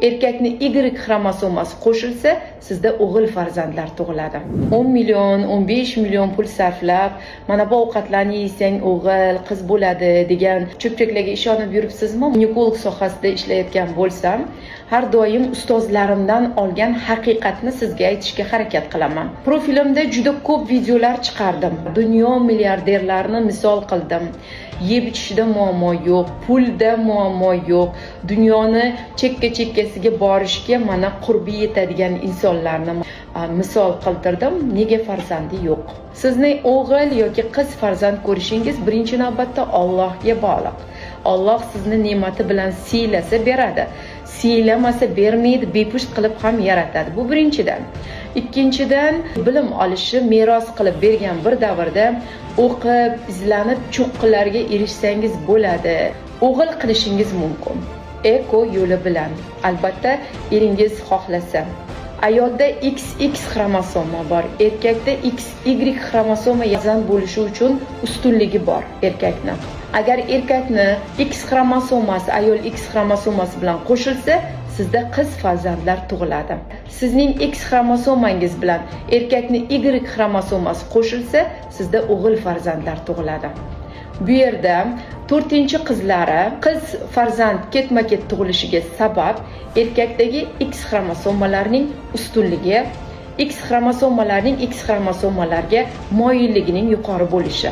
erkakni Y xromosomasi qo'shilsa, sizda o'g'il farzandlar tug'iladi. 10 million, 15 million pul sarflab, mana bu ovqatlarni yesang o'g'il, qiz bo'ladi degan cho'pchaklarga ishonib yuribsizmi? Ginekolog sohasida ishlayotgan bo'lsam, har doim ustozlarimdan olgan haqiqatni sizga aytishga harakat qilaman. Profilimda juda ko'p videolar chiqardim. Dunyo milliarderlarini misol qildim. Yeb ichishda muammo yo'q, pulda muammo yo'q. Dunyoni chekka-chekkasiga borishga mana qurbi yetadigan insonlarni misol keltirdim. Nega farzandi yo'q? Sizning o'g'il yoki qiz farzand ko'rishingiz birinchi navbatda Allohga bog'liq. Alloh sizni ne'mati bilan siylasa beradi. Siylamasa bermaydi, bepusht qilib ham yaratadi. Bu birinchidan. Ikkinchidan, bilim olishi meros qilib bergan bir davrda o'qib, izlanib, cho'qqilarga erishsangiz bo'ladi. O'g'il qilishingiz mumkin. Eko yo'li bilan. Albatta, eringiz xohlasa. Ayolda XX xromosoma bor, erkakda XY xromosoma farzand bo'lishi uchun ustunligi bor erkakni. Agar erkakni X xromosomasi ayol X xromosomasi bilan qo'shilsa, sizda qiz farzandlar tug'iladi. Sizning X xromosomangiz bilan erkakni Y xromosomasi qo'shilsa, sizda o'g'il farzandlar tug'iladi. Bu yerda 4-qizlari qiz farzand ketma-ket tug'ilishiga sabab erkakdagi X xromosomalarining ustunligi, X xromosomalarning X xromosomalarga moyilligining yuqori bo'lishi.